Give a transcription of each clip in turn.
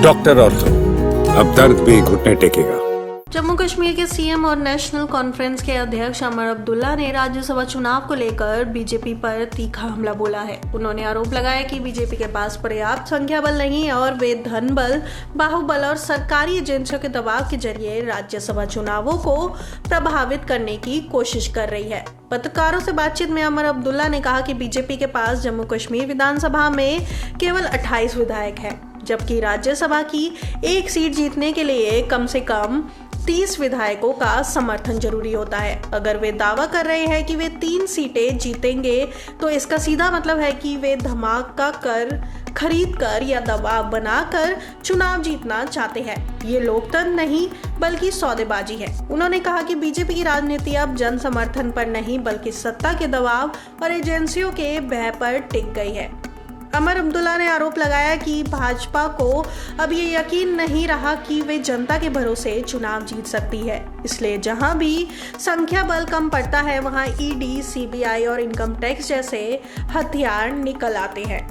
Doctor ortho, अब दर्द भी घुटने टेकेगा। जम्मू कश्मीर के सीएम और नेशनल कॉन्फ्रेंस के अध्यक्ष अमर अब्दुल्ला ने राज्यसभा चुनाव को लेकर बीजेपी पर तीखा हमला बोला है। उन्होंने आरोप लगाया कि बीजेपी के पास पर्याप्त संख्या बल नहीं है और वे धन बल, बाहुबल और सरकारी एजेंसियों के दबाव के जरिए राज्यसभा चुनावों को प्रभावित करने की कोशिश कर रही है। पत्रकारों से बातचीत में अमर अब्दुल्ला ने कहा कि बीजेपी के पास जम्मू कश्मीर विधानसभा में केवल 28 विधायक हैं, जबकि राज्यसभा की एक सीट जीतने के लिए कम से कम 30 विधायकों का समर्थन जरूरी होता है। अगर वे दावा कर रहे हैं कि वे 3 सीटें जीतेंगे तो इसका सीधा मतलब है कि वे धमाका कर, खरीद कर या दबाव बनाकर चुनाव जीतना चाहते हैं। ये लोकतंत्र नहीं बल्कि सौदेबाजी है। उन्होंने कहा कि बीजेपी की राजनीति अब जन समर्थन पर नहीं बल्कि सत्ता के दबाव और एजेंसियों के भय पर टिक गई है। अमर अब्दुल्ला ने आरोप लगाया कि भाजपा को अब ये यकीन नहीं रहा कि वे जनता के भरोसे चुनाव जीत सकती है, इसलिए जहां भी संख्या बल कम पड़ता है वहां ईडी, सीबीआई और इनकम टैक्स जैसे हथियार निकल आते हैं।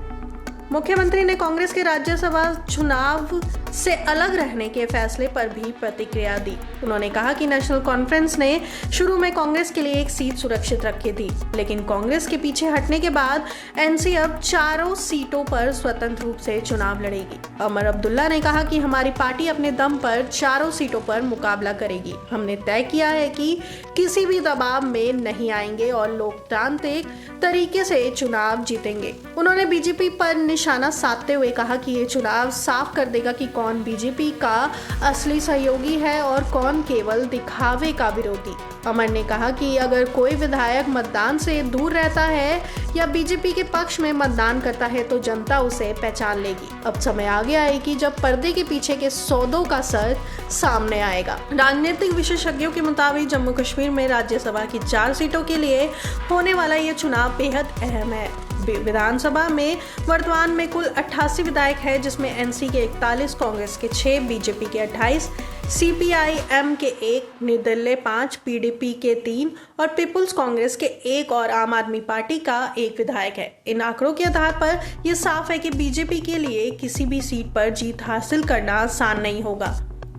मुख्यमंत्री ने कांग्रेस के राज्यसभा चुनाव से अलग रहने के फैसले पर भी प्रतिक्रिया दी। उन्होंने कहा कि नेशनल कॉन्फ्रेंस ने शुरू में कांग्रेस के लिए एक सीट सुरक्षित रखी थी, लेकिन कांग्रेस के पीछे हटने के बाद एनसी अब 4 सीटों पर स्वतंत्र रूप से चुनाव लड़ेगी। अमर अब्दुल्ला ने कहा कि हमारी पार्टी अपने दम पर 4 सीटों पर मुकाबला करेगी। हमने तय किया है कि किसी भी दबाव में नहीं आएंगे और लोकतांत्रिक तरीके से चुनाव जीतेंगे। उन्होंने बीजेपी पर निशाना साधते हुए कहा कि ये चुनाव साफ कर देगा कि कौन बीजेपी का असली सहयोगी है और कौन केवल दिखावे का विरोधी। अमर ने कहा कि अगर कोई विधायक मतदान से दूर रहता है या बीजेपी के पक्ष में मतदान करता है तो जनता उसे पहचान लेगी। अब समय आ गया है कि जब पर्दे के पीछे के सौदों का सच सामने आएगा। राजनीतिक विशेषज्ञों के मुताबिक जम्मू कश्मीर में राज्यसभा की 4 सीटों के लिए होने वाला ये चुनाव बेहद अहम है। विधानसभा में वर्तमान में कुल 88 विधायक है, जिसमें एनसी के 41, कांग्रेस के 6, बीजेपी के 28, सीपीआई-एम के 1, निर्दलीय 5, पीडीपी के 3 और पीपुल्स कांग्रेस के 1 और आम आदमी पार्टी का 1 विधायक है। इन आंकड़ों के आधार पर यह साफ है कि बीजेपी के लिए किसी भी सीट पर जीत हासिल करना आसान नहीं होगा,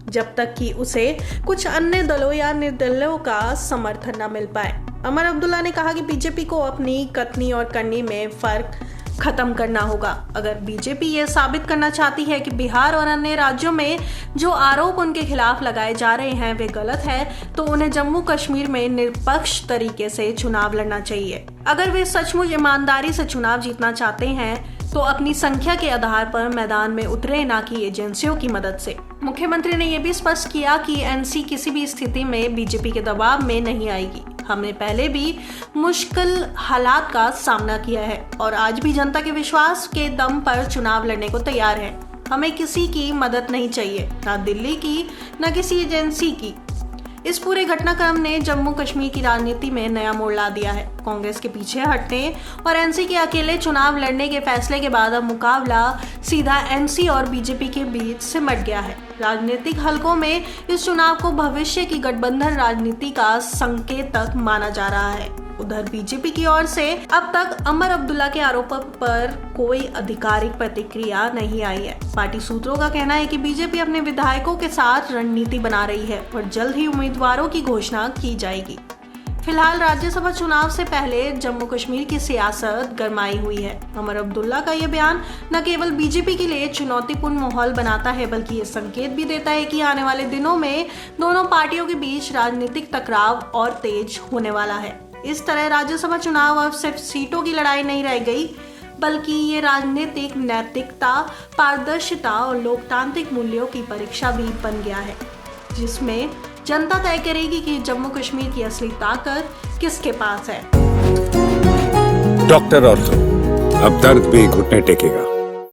जब तक कि उसे कुछ अन्य दलों या निर्दलीयों का समर्थन न मिल पाए। अमर अब्दुल्ला ने कहा कि बीजेपी को अपनी कथनी और करनी में फर्क खत्म करना होगा। अगर बीजेपी ये साबित करना चाहती है कि बिहार और अन्य राज्यों में जो आरोप उनके खिलाफ लगाए जा रहे हैं वे गलत है, तो उन्हें जम्मू कश्मीर में निष्पक्ष तरीके से चुनाव लड़ना चाहिए। अगर वे सचमुच ईमानदारी से चुनाव जीतना चाहते हैं तो अपनी संख्या के आधार पर मैदान में उतरे, ना कि एजेंसियों की मदद से। मुख्यमंत्री ने यह भी स्पष्ट किया कि एनसी किसी भी स्थिति में बीजेपी के दबाव में नहीं आएगी। हमने पहले भी मुश्किल हालात का सामना किया है और आज भी जनता के विश्वास के दम पर चुनाव लड़ने को तैयार है। हमें किसी की मदद नहीं चाहिए, ना दिल्ली की, ना किसी एजेंसी की। इस पूरे घटनाक्रम ने जम्मू कश्मीर की राजनीति में नया मोड़ ला दिया है। कांग्रेस के पीछे हटने और एनसी के अकेले चुनाव लड़ने के फैसले के बाद अब मुकाबला सीधा एनसी और बीजेपी के बीच सिमट गया है। राजनीतिक हलकों में इस चुनाव को भविष्य की गठबंधन राजनीति का संकेतक माना जा रहा है। उधर बीजेपी की ओर से अब तक अमर अब्दुल्ला के आरोपों पर कोई आधिकारिक प्रतिक्रिया नहीं आई है। पार्टी सूत्रों का कहना है कि बीजेपी अपने विधायकों के साथ रणनीति बना रही है और जल्द ही उम्मीदवारों की घोषणा की जाएगी। फिलहाल राज्यसभा चुनाव से पहले जम्मू कश्मीर की सियासत गरमाई हुई है। अमर अब्दुल्ला का यह बयान न केवल बीजेपी के लिए चुनौतीपूर्ण माहौल बनाता है बल्कि ये संकेत भी देता है कि आने वाले दिनों में दोनों पार्टियों के बीच राजनीतिक टकराव और तेज होने वाला है। इस तरह राज्यसभा चुनाव अब सिर्फ सीटों की लड़ाई नहीं रह गई, बल्कि ये राजनीतिक नैतिकता, पारदर्शिता और लोकतांत्रिक मूल्यों की परीक्षा भी बन गया है, जिसमें जनता तय करेगी कि जम्मू कश्मीर की असली ताकत किसके पास है। डॉक्टर ऑर्थो, अब दर्द भी घुटने टेकेगा।